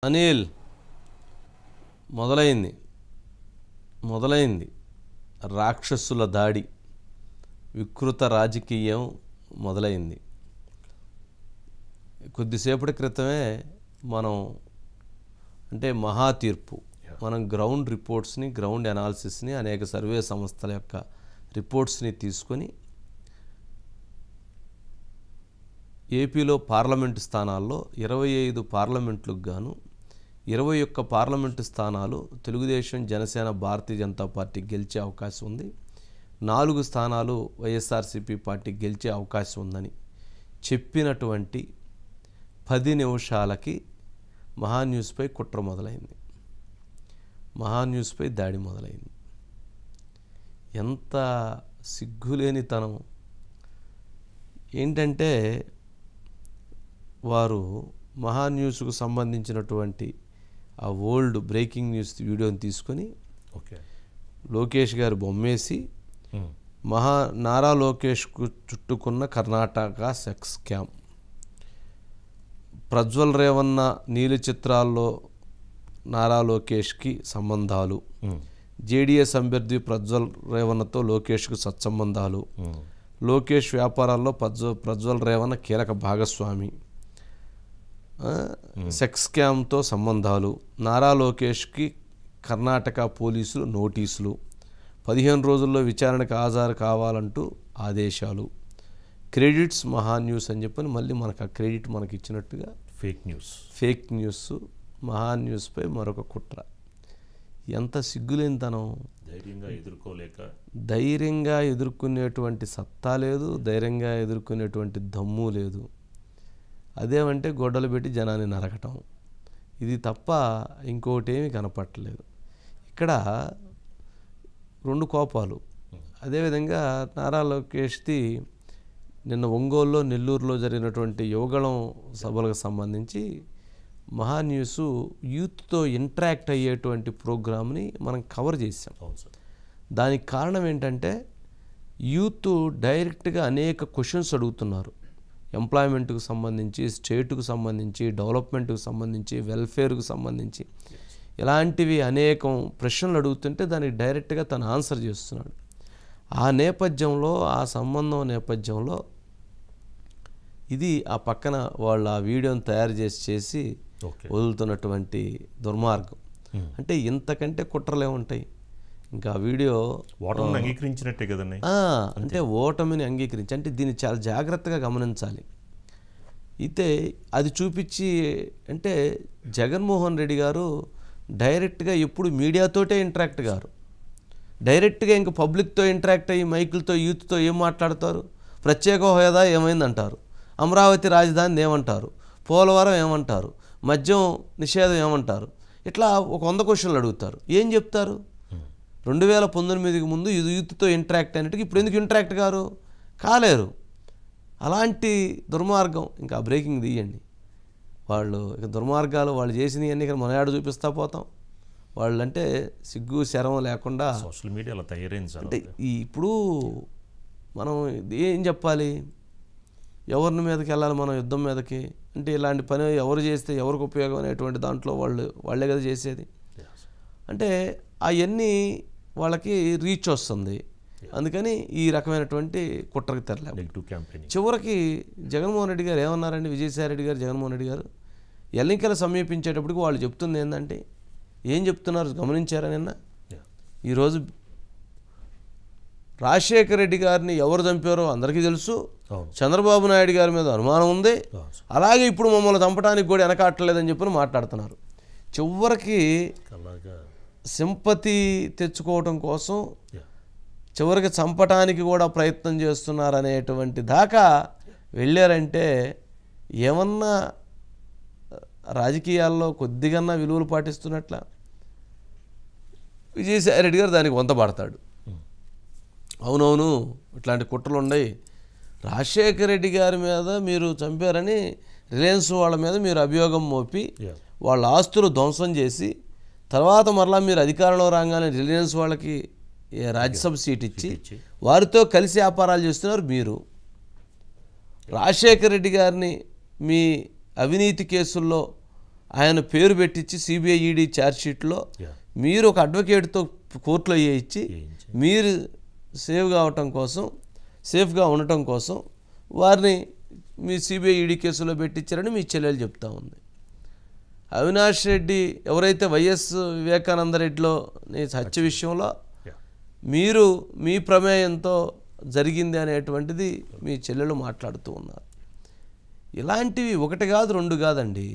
అనిల్ మొదలైంది రాక్షసుల దాడి, వికృత రాజకీయం మొదలైంది. కొద్దిసేపటి క్రితమే మనం అంటే మహా తీర్పు మనం గ్రౌండ్ రిపోర్ట్స్ని, గ్రౌండ్ అనాలిసిస్ని, అనేక సర్వే సంస్థల యొక్క రిపోర్ట్స్ని తీసుకొని ఏపీలో పార్లమెంటు స్థానాల్లో 25 పార్లమెంట్లకు గాను 21 పార్లమెంటు స్థానాలు తెలుగుదేశం, జనసేన, భారతీయ జనతా పార్టీ గెలిచే అవకాశం ఉంది. 4 స్థానాలు వైఎస్ఆర్సీపీ పార్టీ గెలిచే అవకాశం ఉందని చెప్పినటువంటి 10 నిమిషాలకి మహాన్యూస్పై కుట్ర మొదలైంది. మహాన్యూస్పై దాడి మొదలైంది. ఎంత సిగ్గులేనితనం ఏంటంటే, వారు మహాన్యూస్కు సంబంధించినటువంటి ఆ ఓల్డ్ బ్రేకింగ్ న్యూస్ వీడియోని తీసుకొని లోకేష్ గారు బొమ్మేసి నారా లోకేష్కు చుట్టుకున్న కర్ణాటక సెక్స్ స్కామ్, ప్రజ్వల్ రేవన్న నీలి చిత్రాల్లో నారా లోకేష్కి సంబంధాలు, జేడీఎస్ అభ్యర్థి ప్రజ్వల్ రేవన్నతో లోకేష్కు సత్సంబంధాలు, లోకేష్ వ్యాపారాల్లో ప్రజ్వల్ రేవన్న కీలక భాగస్వామి, సెక్స్ స్కామ్తో సంబంధాలు, నారా లోకేష్కి కర్ణాటక పోలీసులు నోటీసులు, 15 రోజుల్లో విచారణకు హాజరు కావాలంటూ ఆదేశాలు, క్రెడిట్స్ మహాన్యూస్ అని చెప్పని మళ్ళీ మనకు ఆ క్రెడిట్ మనకి ఇచ్చినట్టుగా ఫేక్ న్యూస్ మహాన్యూస్పై మరొక కుట్ర. ఎంత సిగ్గులేనితనం! ధైర్యంగా ఎదుర్కొనేటువంటి సత్తా లేదు, ధైర్యంగా ఎదుర్కొనేటువంటి దమ్ము లేదు. అదేమంటే గొడ్డలు పెట్టి జనాన్ని నరకటం, ఇది తప్ప ఇంకోటి ఏమీ కనపట్టలేదు. ఇక్కడ 2 కోపాలు. అదేవిధంగా నారా లోకేష్ది నిన్న ఒంగోలులో, నెల్లూరులో జరిగినటువంటి యువగళం సభలకు సంబంధించి మహాన్యూస్ యూత్తో ఇంటరాక్ట్ అయ్యేటువంటి ప్రోగ్రామ్ని మనం కవర్ చేసాం. దానికి కారణం ఏంటంటే, యూత్ డైరెక్ట్గా అనేక క్వశ్చన్స్ అడుగుతున్నారు. ఎంప్లాయ్మెంట్కు సంబంధించి, స్టేట్కు సంబంధించి, డెవలప్మెంట్కు సంబంధించి, వెల్ఫేర్కు సంబంధించి ఇలాంటివి అనేకం ప్రశ్నలు అడుగుతుంటే దానికి డైరెక్ట్గా తను ఆన్సర్ చేస్తున్నాడు. ఆ నేపథ్యంలో, ఆ సంబంధం నేపథ్యంలో ఇది ఆ పక్కన వాళ్ళు ఆ వీడియోని తయారు చేసి వదులుతున్నటువంటి దుర్మార్గం. అంటే ఇంతకంటే కుట్రలే ఉంటాయి. ఇంకా వీడియో ఓటమిని అంగీకరించినట్టే కదండి. అంటే ఓటమిని అంగీకరించి, అంటే దీన్ని చాలా జాగ్రత్తగా గమనించాలి. అయితే అది చూపించి, అంటే జగన్మోహన్ రెడ్డి గారు డైరెక్ట్గా ఎప్పుడు మీడియాతోటే ఇంటరాక్ట్ గారు. డైరెక్ట్గా ఇంకా పబ్లిక్తో ఇంటరాక్ట్ అయ్యి మైకులతో యూత్తో ఏం మాట్లాడతారు? ప్రత్యేక హోదా ఏమైందంటారు, అమరావతి రాజధాని ఏమంటారు, పోలవరం ఏమంటారు, మద్యం నిషేధం ఏమంటారు, ఇట్లా ఒక 100 క్వశ్చన్లు అడుగుతారు. ఏం చెప్తారు? 2019కి ముందు ఇది యూత్తో ఇంటరాక్ట్ అయినట్టుగా ఇప్పుడు ఎందుకు ఇంటరాక్ట్ కాలేరు. అలాంటి దుర్మార్గం. ఇంకా బ్రేకింగ్ తీయండి. వాళ్ళు ఇక దుర్మార్గాలు వాళ్ళు చేసినవన్నీ ఇక్కడ మన యాడ చూపిస్తా పోతాం. వాళ్ళంటే సిగ్గు శరం లేకుండా సోషల్ మీడియాలో తయారైంది. అంటే ఇప్పుడు మనం ఏం చెప్పాలి? ఎవరిని మీదకి వెళ్ళాలి మనం? యుద్ధం మీదకి అంటే ఇలాంటి పని ఎవరు చేస్తే ఎవరికి ఉపయోగం అనేటువంటి దాంట్లో వాళ్ళే కదా చేసేది. అంటే అవన్నీ వాళ్ళకి రీచ్ వస్తుంది. అందుకని ఈ రకమైనటువంటి కుట్రకి తెరలేదు. చివరికి జగన్మోహన్ రెడ్డి గారు ఏమన్నారండి? విజయసాయి రెడ్డి గారు, జగన్మోహన్ రెడ్డి గారు ఎన్నికలు సమీపించేటప్పటికి వాళ్ళు చెప్తుంది ఏంటంటే, ఏం చెప్తున్నారు గమనించారా? నిన్న ఈరోజు రాజశేఖర రెడ్డి గారిని ఎవరు చంపారో అందరికీ తెలుసు. చంద్రబాబు నాయుడు గారి మీద అనుమానం ఉంది. అలాగే ఇప్పుడు మమ్మల్ని చంపడానికి కూడా వెనకాట్టలేదని చెప్పి మాట్లాడుతున్నారు. చివరికి సింపతి తెచ్చుకోవటం కోసం చివరికి చంపటానికి కూడా ప్రయత్నం చేస్తున్నారనేటువంటి దాకా వెళ్ళారంటే ఏమన్నా రాజకీయాల్లో కొద్దిగన్నా విలువలు పాటిస్తున్నట్ల? విజయసాయి రెడ్డి గారు దానికి వంతపడతాడు. అవునవును ఇట్లాంటి కుట్రలు ఉన్నాయి, రాజశేఖర రెడ్డి గారి మీద మీరు చంపారని రిలయన్స్ వాళ్ళ మీద మీరు అభియోగం మోపి వాళ్ళ ఆస్తులు ధ్వంసం చేసి తర్వాత మరలా మీరు అధికారంలో రాగానే రిలయన్స్ వాళ్ళకి రాజ్యసభ సీట్ ఇచ్చి వారితో కలిసి వ్యాపారాలు చేస్తున్నారు మీరు. రాజశేఖర రెడ్డి గారిని మీ అవినీతి కేసుల్లో ఆయన పేరు పెట్టించి సిబిఐ ఈడీ ఛార్జ్షీట్లో మీరు ఒక అడ్వకేట్తో కోర్టులో వేయించి మీరు సేఫ్గా ఉండటం కోసం వారిని మీ సిబిఐ ఈడీ కేసులో పెట్టించారని మీ చెల్లెలు చెప్తా ఉంది. అవినాష్ రెడ్డి ఎవరైతే వైఎస్ వివేకానంద రెడ్డిలో హత్య విషయంలో మీరు మీ ప్రమేయంతో జరిగింది అనేటువంటిది మీ చెల్లెలు మాట్లాడుతూ ఉన్నారు. ఇలాంటివి ఒకటి కాదు రెండు కాదండి.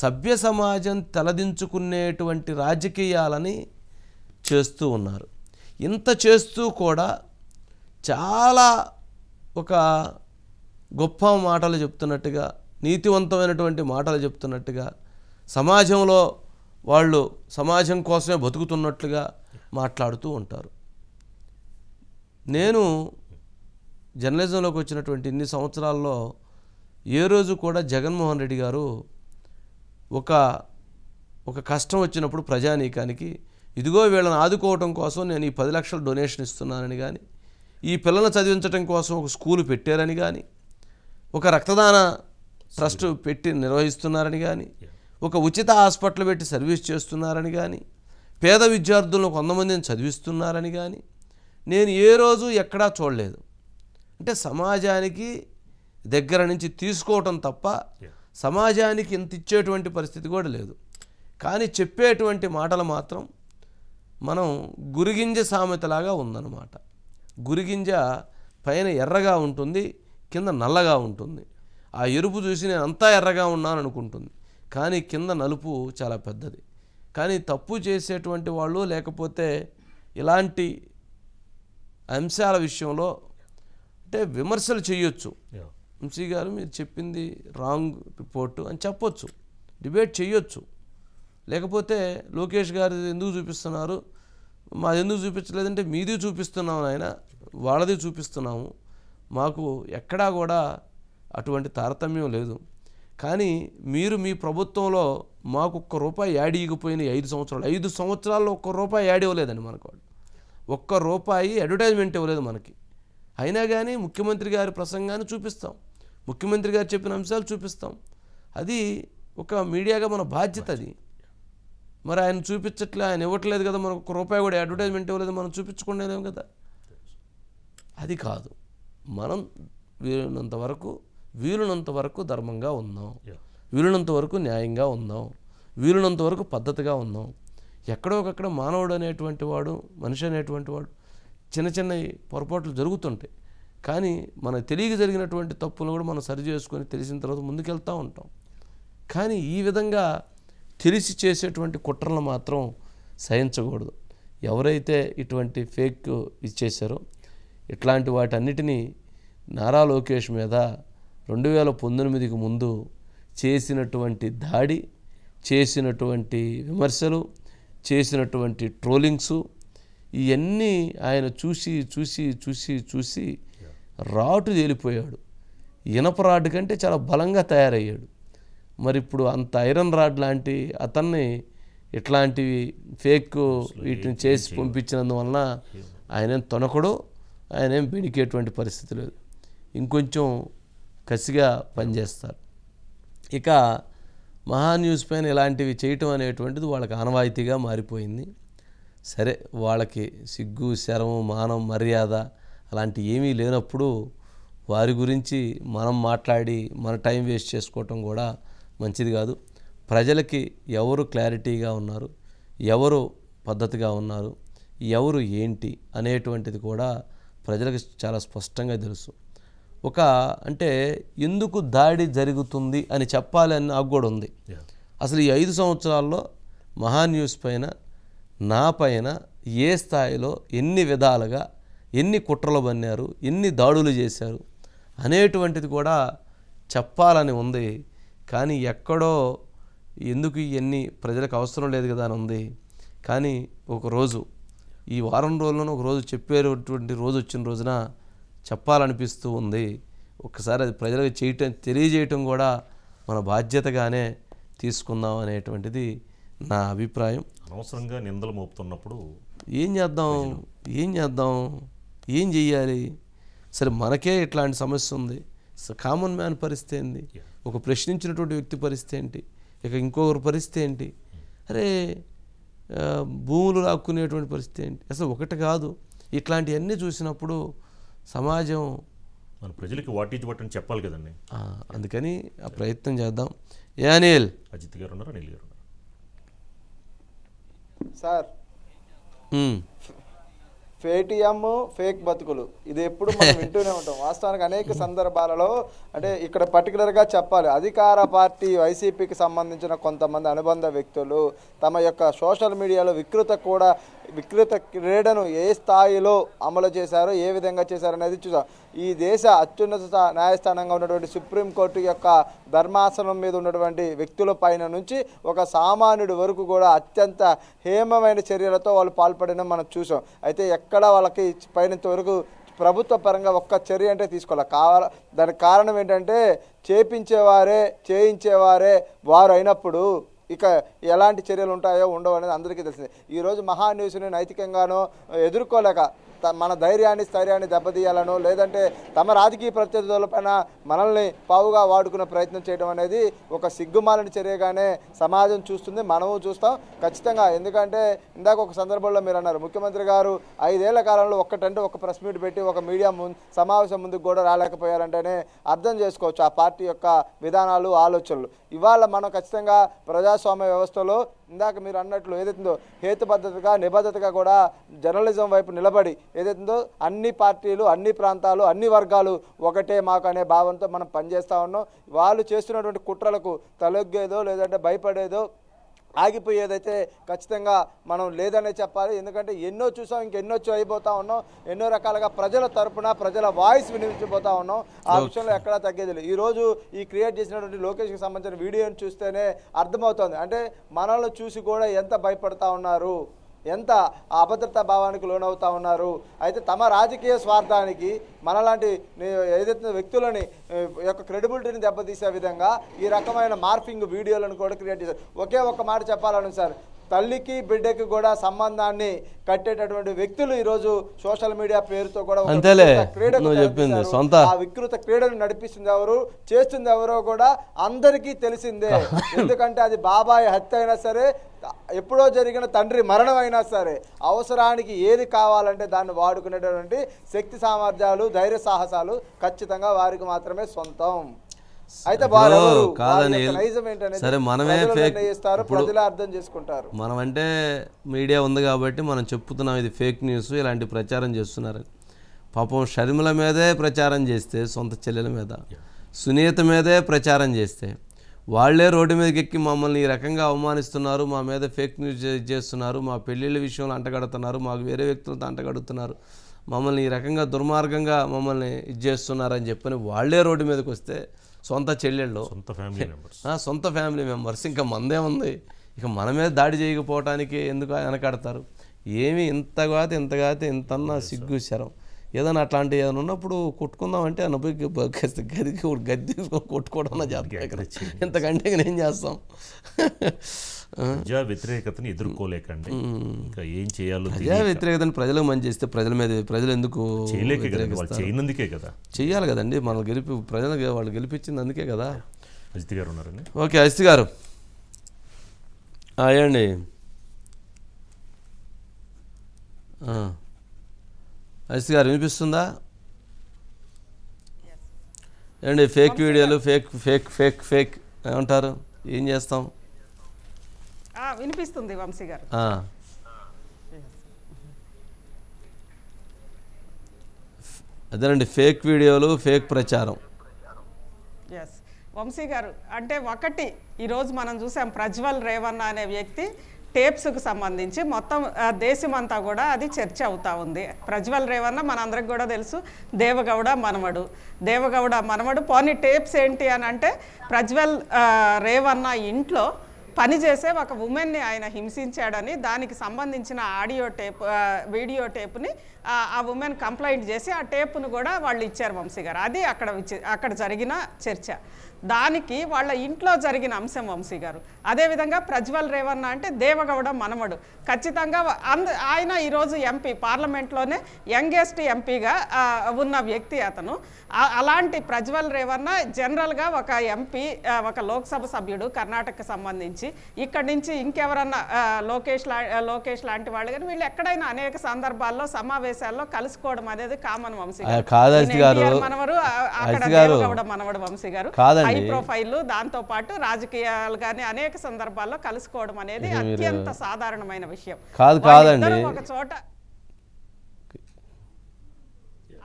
సభ్య సమాజం తలదించుకునేటువంటి రాజకీయాలని చేస్తూ ఉన్నారు. ఇంత చేస్తూ కూడా చాలా ఒక గొప్ప మాటలు చెప్తున్నట్టుగా, నీతివంతమైనటువంటి మాటలు చెప్తున్నట్టుగా, సమాజంలో వాళ్ళు సమాజం కోసమే బతుకుతున్నట్లుగా మాట్లాడుతూ ఉంటారు. నేను జర్నలిజంలోకి వచ్చినటువంటి ఇన్ని సంవత్సరాల్లో ఏ రోజు కూడా జగన్మోహన్ రెడ్డి గారు ఒక కష్టం వచ్చినప్పుడు ప్రజానీకానికి ఇదిగో వీళ్ళని ఆదుకోవటం కోసం నేను ఈ 10 లక్షల డొనేషన్ ఇస్తున్నానని కానీ, ఈ పిల్లల్ని చదివించడం కోసం ఒక స్కూలు పెట్టారని కానీ, ఒక రక్తదాన ట్రస్ట్ పెట్టి నిర్వహిస్తున్నారని కానీ, ఒక ఉచిత హాస్పిటల్ పెట్టి సర్వీస్ చేస్తున్నారని కానీ, పేద విద్యార్థులను కొంతమందిని చదివిస్తున్నారని కానీ నేను ఏ రోజు ఎక్కడా చూడలేదు. అంటే సమాజానికి దగ్గర నుంచి తీసుకోవటం తప్ప సమాజానికి ఇంత ఇచ్చేటువంటి పరిస్థితి కూడా లేదు. కానీ చెప్పేటువంటి మాటలు మాత్రం మనం గురిగింజ సామెతలాగా ఉందన్నమాట. గురిగింజ పైన ఎర్రగా ఉంటుంది, కింద నల్లగా ఉంటుంది. ఆ ఎరుపు చూసి నేను అంతా ఎర్రగా ఉన్నాను అనుకుంటుంది, కానీ కింద నలుపు చాలా పెద్దది. కానీ తప్పు చేసేటువంటి వాళ్ళు లేకపోతే ఇలాంటి అంశాల విషయంలో అంటే విమర్శలు చేయొచ్చు. వంశీ గారు మీరు చెప్పింది రాంగ్ రిపోర్టు అని చెప్పొచ్చు, డిబేట్ చేయొచ్చు. లేకపోతే లోకేష్ గారు ఎందుకు చూపిస్తున్నారు, మాది ఎందుకు చూపించలేదంటే మీది చూపిస్తున్నాము ఆయన, వాళ్ళది చూపిస్తున్నాము, మాకు ఎక్కడా కూడా అటువంటి తారతమ్యం లేదు. కానీ మీరు మీ ప్రభుత్వంలో మాకు ₹1 యాడ్ ఇవ్వకపోయిన 5 సంవత్సరాల్లో ₹1 యాడ్ ఇవ్వలేదండి మనకు. వాళ్ళు ₹1 అడ్వర్టైజ్మెంట్ ఇవ్వలేదు మనకి. అయినా కానీ ముఖ్యమంత్రి గారి ప్రసంగాన్ని చూపిస్తాం, ముఖ్యమంత్రి గారు చెప్పిన అంశాలు చూపిస్తాం. అది ఒక మీడియాగా మన బాధ్యత అది. మరి ఆయన చూపించట్లే, ఆయన ఇవ్వట్లేదు కదా, మనకు ₹1 కూడా అడ్వర్టైజ్మెంట్ ఇవ్వలేదు, మనం చూపించుకునేదేం కదా. అది కాదు. మనం వీలునంత వరకు ధర్మంగా ఉందాం, వీలునంత వరకు న్యాయంగా ఉందాం, వీలునంత వరకు పద్ధతిగా ఉందాం. ఎక్కడో ఒకక్కడ మానవుడు అనేటువంటి వాడు, మనిషి అనేటువంటి వాడు చిన్న చిన్న పొరపాట్లు జరుగుతుంటాయి. కానీ మనకు తెలియక జరిగినటువంటి తప్పులను కూడా మనం సరి చేసుకొని తెలిసిన తర్వాత ముందుకెళ్తూ ఉంటాం. కానీ ఈ విధంగా తెలిసి చేసేటువంటి కుట్రలను మాత్రం సహించకూడదు. ఎవరైతే ఇటువంటి ఫేక్ ఇచ్చేశారో ఇట్లాంటి వాటన్నిటినీ నారా లోకేష్ మీద 2019కి ముందు చేసినటువంటి దాడి, చేసినటువంటి విమర్శలు, చేసినటువంటి ట్రోలింగ్సు ఇవన్నీ ఆయన చూసి చూసి చూసి చూసి రాటు తేలిపోయాడు. ఇనప రాడ్ కంటే చాలా బలంగా తయారయ్యాడు. మరి ఇప్పుడు అంత ఐరన్ రాడ్ లాంటి అతన్ని ఇట్లాంటివి ఫేక్ వీటిని చేసి పంపించినందువలన ఆయనేం తొనకడు, ఆయనేం బెణికేటువంటి పరిస్థితి లేదు. ఇంకొంచెం కసిగా పనిచేస్తారు. ఇక మహా న్యూస్ పైన ఇలాంటివి చేయటం అనేటువంటిది వాళ్ళకి ఆనవాయితీగా మారిపోయింది. సరే, వాళ్ళకి సిగ్గు, శరము, మానం, మర్యాద అలాంటి ఏమీ లేనప్పుడు వారి గురించి మనం మాట్లాడి మన టైం వేస్ట్ చేసుకోవటం కూడా మంచిది కాదు. ప్రజలకి ఎవరు క్లారిటీగా ఉన్నారు, ఎవరు పద్ధతిగా ఉన్నారు, ఎవరు ఏంటి అనేటువంటిది కూడా ప్రజలకు చాలా స్పష్టంగా తెలుసు. అంటే ఎందుకు దాడి జరుగుతుంది అని చెప్పాలని నాకు కూడా ఉంది. అసలు ఈ 5 సంవత్సరాల్లో మహా న్యూస్ పైన, నా పైన ఏ స్థాయిలో ఎన్ని విధాలుగా ఎన్ని కుట్రలు బన్నారు, ఎన్ని దాడులు చేశారు అనేటువంటిది కూడా చెప్పాలని ఉంది. కానీ ఎక్కడో ఎందుకు ఇవన్నీ ప్రజలకు అవసరం లేదు కదా అని ఉంది. కానీ ఒకరోజు ఈ వారం రోజుల్లోనూ ఒకరోజు చెప్పేటువంటి రోజు వచ్చిన రోజున చెప్పాలనిపిస్తూ ఉంది. ఒక్కసారి అది ప్రజలకు తెలియజేయటం కూడా మన బాధ్యతగానే తీసుకుందాం అనేటువంటిది నా అభిప్రాయం. అనవసరంగా నిందలు మోపుతున్నప్పుడు ఏం చేద్దాం, ఏం చెయ్యాలి? సరే, మనకే ఇట్లాంటి సమస్య ఉంది, కామన్ మ్యాన్ పరిస్థితి ఏంది, ఒక ప్రశ్నించినటువంటి వ్యక్తి పరిస్థితి ఏంటి, ఇక ఇంకొకరి పరిస్థితి ఏంటి? అరే భూములు లాక్కునేటువంటి పరిస్థితి ఏంటి? అసలు ఒకటి కాదు, ఇట్లాంటివన్నీ చూసినప్పుడు సమాజం మన ప్రజలకి వాట్ ఈజ్ వాట్ అని చెప్పాలి కదండి. అందుకని ఆ ప్రయత్నం చేద్దాం. ఏ అనిల్? అజిత్ గారు ఉన్నారు, అనిల్ గారు ఉన్నారు. సార్, పేటిఎం ఫేక్ బతుకులు ఇది ఎప్పుడు మనం వింటూనే ఉంటాం. వాస్తవానికి అనేక సందర్భాలలో అంటే ఇక్కడ పర్టికులర్గా చెప్పాలి, అధికార పార్టీ వైసీపీకి సంబంధించిన కొంతమంది అనుబంధ వ్యక్తులు తమ యొక్క సోషల్ మీడియాలో వికృత క్రీడను ఏ స్థాయిలో అమలు చేశారో, ఏ విధంగా చేశారో అనేది చూసాం. ఈ దేశ అత్యున్నత న్యాయస్థానంగా ఉన్నటువంటి సుప్రీంకోర్టు యొక్క ధర్మాసనం మీద ఉన్నటువంటి వ్యక్తుల పైన నుంచి ఒక సామాన్యుడి వరకు కూడా అత్యంత హేమమైన చర్యలతో వాళ్ళు పాల్పడడం మనం చూసాం. అయితే ఎక్కడ వాళ్ళకి పైనంత వరకు ప్రభుత్వ పరంగా ఒక్క చర్య అంటే తీసుకోవాలి. దానికి కారణం ఏంటంటే చేయించేవారే వారు అయినప్పుడు ఇక ఎలాంటి చర్యలు ఉంటాయో ఉండవు అనేది అందరికీ తెలిసిందే. ఈరోజు మహాన్యూస్ని నైతికంగానో ఎదుర్కోలేక మన ధైర్యాన్ని స్థైర్యాన్ని దెబ్బతీయాలనో లేదంటే తమ రాజకీయ ప్రత్యర్థులపైన మనల్ని పావుగా వాడుకునే ప్రయత్నం చేయడం అనేది ఒక సిగ్గుమాలిన చర్యగానే సమాజం చూస్తుంది, మనము చూస్తాం ఖచ్చితంగా. ఎందుకంటే ఇందాక ఒక సందర్భంలో మీరు అన్నారు, ముఖ్యమంత్రి గారు 5 ఏళ్ల కాలంలో ఒక ప్రెస్ మీట్ పెట్టి ఒక మీడియా సమావేశం ముందుకు కూడా రాలేకపోయారంటేనే అర్థం చేసుకోవచ్చు ఆ పార్టీ యొక్క విధానాలు, ఆలోచనలు. ఇవాళ మనం ఖచ్చితంగా ప్రజాస్వామ్య వ్యవస్థలో ఇందాక మీరు అన్నట్లు ఏదైతుందో హేతుబద్ధతగా నిబద్ధతగా కూడా జర్నలిజం వైపు నిలబడి ఏదైతుందో అన్ని పార్టీలు, అన్ని ప్రాంతాలు, అన్ని వర్గాలు ఒకటే మాకు అనే భావంతో మనం పనిచేస్తూ ఉన్నాం. వాళ్ళు చేస్తున్నటువంటి కుట్రలకు తలొగ్గేదో లేదంటే భయపడేదో ఆగిపోయేదైతే ఖచ్చితంగా మనం లేదనే చెప్పాలి. ఎందుకంటే ఎన్నో చూసాం, ఇంకెన్నో అయిపోతూ ఉన్నాం. ఎన్నో రకాలుగా ప్రజల తరపున ప్రజల వాయిస్ వినిపించబోతూ ఉన్నాం. ఆ విషయంలో ఎక్కడా తగ్గేది లేదు. ఈరోజు ఈ క్రియేట్ చేసినటువంటి లోకేష్కి సంబంధించిన వీడియోని చూస్తేనే అర్థమవుతుంది, అంటే మనల్ని చూసి కూడా ఎంత భయపడతా ఉన్నారు, ఎంత అభద్రతా భావానికి లోనవుతా ఉన్నారు. అయితే తమ రాజకీయ స్వార్థానికి మనలాంటి ఏదైతే వ్యక్తులని యొక్క క్రెడిబిలిటీని దెబ్బతీసే విధంగా ఈ రకమైన మార్ఫింగ్ వీడియోలను కూడా క్రియేట్ చేశారు. ఒకే ఒక్క మాట చెప్పాలను సార్, తల్లికి బిడ్డకి కూడా సంబంధాన్ని కట్టేటటువంటి వ్యక్తులు ఈరోజు సోషల్ మీడియా పేరుతో కూడా ఆ వికృత క్రీడను నడిపిస్తుంది ఎవరు, చేస్తుంది ఎవరో కూడా అందరికీ తెలిసిందే. ఎందుకంటే అది బాబాయ్ హత్య అయినా సరే, ఎప్పుడో జరిగిన తండ్రి మరణం అయినా సరే, అవసరానికి ఏది కావాలంటే దాన్ని వాడుకునేటటువంటి శక్తి సామర్థ్యాలు, ధైర్య సాహసాలు ఖచ్చితంగా వారికి మాత్రమే సొంతం. అయితే కాదని సరే, మనమే ప్రజలు అర్థం చేసుకుంటారు. మనం అంటే మీడియా ఉంది కాబట్టి మనం చెప్తున్నాం ఇది ఫేక్ న్యూస్, ఇలాంటి ప్రచారం చేస్తున్నారు. పాపం షర్మిల మీదే ప్రచారం చేస్తే, సొంత చెల్లెల మీద, సునీత మీదే ప్రచారం చేస్తే, వాళ్లే రోడ్డు మీదకి ఎక్కి మమ్మల్ని ఈ రకంగా అవమానిస్తున్నారు, మా మీద ఫేక్ న్యూస్ చేస్తున్నారు, మా పెళ్ళిళ్ళ విషయంలో అంటగడుతున్నారు, మాకు వేరే వ్యక్తులతో అంటగడుతున్నారు, మమ్మల్ని ఈ రకంగా దుర్మార్గంగా మమ్మల్ని ఇది చేస్తున్నారని చెప్పని వాళ్లే రోడ్డు మీదకి వస్తే, సొంత చెల్లెళ్ళు, సొంత ఫ్యామిలీ మెంబర్స్, ఇంకా మందే ఉంది, ఇక మన మీద దాడి చేయకపోవటానికి ఎందుకు వెనకాడతారు? ఏమి ఇంతన్నా సిగ్గు శరం. ఏదైనా అట్లాంటి ఏదైనా ఉన్నప్పుడు కొట్టుకుందామంటే గది కొట్టుకోవడం చేస్తాం, ఇంతకంటే నేను చేస్తాం. ప్రజా వ్యతిరేకతని ఎదుర్కోలేకండి ఇంకా ఏం చేయాలో, ప్రజా వ్యతిరేకతని ప్రజలకు మంచి చేస్తే ప్రజలు ఎందుకు చేయనందుకే కదా చెయ్యాలి కదండి. మనల్ని వాళ్ళు గెలిపించింది అందుకే కదా. అజిత్ గారు ఉన్నారండి. ఓకే, అజిత్ గారు అయ్యండి. అజిత్ గారు వినిపిస్తుందా? ఏమండి, ఫేక్ వీడియోలు, ఫేక్ ఏమంటారు, ఏం చేస్తాం? వినిపిస్తుంది వంశీ గారు. అదేనండి, ఫేక్ వీడియోలు, ఫేక్ ప్రచారం. ఎస్ వంశీ గారు, అంటే ఒకటి ఈరోజు మనం చూసాం, ప్రజ్వల్ రేవన్న అనే వ్యక్తి టేప్స్కు సంబంధించి మొత్తం దేశమంతా కూడా అది చర్చ అవుతూ ఉంది. ప్రజ్వల్ రేవన్న మనందరికి కూడా తెలుసు, దేవగౌడ మనవడు. పోనీ టేప్స్ ఏంటి అని అంటే, ప్రజ్వల్ రేవన్న ఇంట్లో పనిచేసే ఒక ఉమెన్ని ఆయన హింసించాడని దానికి సంబంధించిన ఆడియో టేప్ వీడియో టేప్ని ఆ ఉమెన్ కంప్లైంట్ చేసి ఆ టేప్ను కూడా వాళ్ళు ఇచ్చారు వంశీ గారు. అది అక్కడ జరిగిన చర్చ. దానికి వాళ్ళ ఇంట్లో జరిగిన అంశం వంశీ గారు. అదేవిధంగా ప్రజ్వల్ రేవన్న అంటే దేవగౌడ మనవడు. ఖచ్చితంగా ఆయన ఈరోజు ఎంపీ, పార్లమెంట్లోనే యంగెస్ట్ ఎంపీగా ఉన్న వ్యక్తి అతను. అలాంటి ప్రజ్వల్ రేవన్న జనరల్గా ఒక ఎంపీ, ఒక లోక్సభ సభ్యుడు కర్ణాటకకు సంబంధించి. ఇక్కడి నుంచి ఇంకెవరన్నా లోకేష్ లాంటి వాళ్ళు కానీ వీళ్ళు ఎక్కడైనా అనేక సందర్భాల్లో సమావేశాల్లో కలుసుకోవడం అనేది కామన్ వంశీ గారు. మనవరు అక్కడ దేవగౌడ మనవడు వంశీ గారు. హై ప్రొఫైల్, దాంతో పాటు రాజకీయాలు కానీ అనేక సందర్భాల్లో కలుసుకోవడం అనేది అత్యంత సాధారణమైన విషయం. కాదండి, ఒక చోట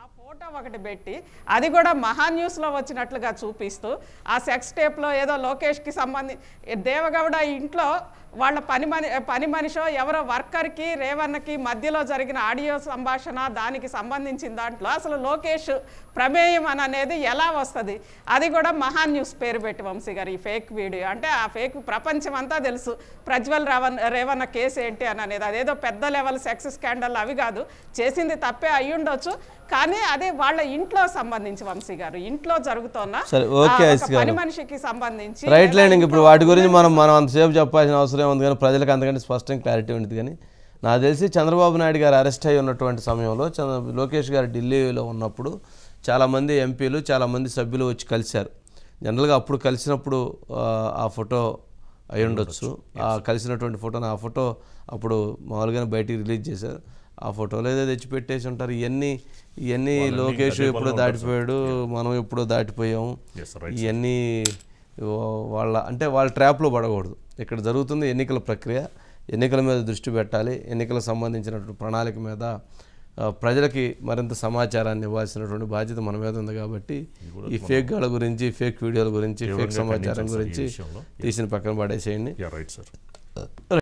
ఆ ఫోటో ఒకటి పెట్టి అది కూడా మహా న్యూస్లో వచ్చినట్లుగా చూపిస్తూ ఆ సెక్స్ టేప్లో ఏదో లోకేష్కి సంబంధించి దేవగౌడ ఇంట్లో వాళ్ళ పని మనిషో ఎవరో వర్కర్కి రేవన్నకి మధ్యలో జరిగిన ఆడియో సంభాషణ దానికి సంబంధించిన దాంట్లో అసలు లోకేష్ ప్రమేయం అనేది ఎలా వస్తుంది? అది కూడా మహా న్యూస్ పేరు పెట్టి వంశీ గారు ఈ ఫేక్ వీడియో. అంటే ఆ ఫేక్ ప్రపంచం అంతా తెలుసు ప్రజ్వల్ రేవన్న కేసు ఏంటి అని అనేది. అదేదో పెద్ద లెవెల్ సెక్స్ స్కాండల్ అవి కాదు, చేసింది తప్పే అయ్యుండొచ్చు, కానీ అదే వాళ్ళ ఇంట్లో సంబంధించి వంశీ గారు, ఇంట్లో జరుగుతున్న పని మనిషికి సంబంధించి రైట్ లైన్. ఇప్పుడు వాటి గురించి మనం అంతసేపు చెప్పాల్సిన అవసరం ఉంది కానీ ప్రజలకు అంతకంటే స్పష్టంగా క్లారిటీ ఉంటుంది. కానీ నాకు తెలిసి చంద్రబాబు నాయుడు గారు అరెస్ట్ అయ్యి ఉన్నటువంటి సమయంలో లోకేష్ గారు ఢిల్లీలో ఉన్నప్పుడు చాలామంది ఎంపీలు, చాలామంది సభ్యులు వచ్చి కలిశారు. జనరల్గా అప్పుడు కలిసినప్పుడు ఆ ఫోటో అయి ఉండొచ్చు. కలిసినటువంటి ఫోటోని, ఆ ఫోటో అప్పుడు మామూలుగానే బయటికి రిలీజ్ చేశారు. ఆ ఫోటోలు ఏదో తెచ్చి పెట్టేసి ఉంటారు. ఇవన్నీ లోకేష్ ఎప్పుడో దాటిపోయాడు, మనం ఎప్పుడో దాటిపోయాము, ఇవన్నీ వాళ్ళ ట్రాప్లో పడకూడదు. ఇక్కడ జరుగుతుంది ఎన్నికల ప్రక్రియ, ఎన్నికల మీద దృష్టి పెట్టాలి. ఎన్నికలకు సంబంధించినటువంటి ప్రణాళిక మీద ప్రజలకి మరింత సమాచారాన్ని ఇవ్వాల్సినటువంటి బాధ్యత మన మీద ఉంది. కాబట్టి ఈ ఫేక్ గాళ్ళ గురించి, ఫేక్ వీడియోల గురించి, ఫేక్ సమాచారం గురించి తీసిన పక్కన పడేసేయండి.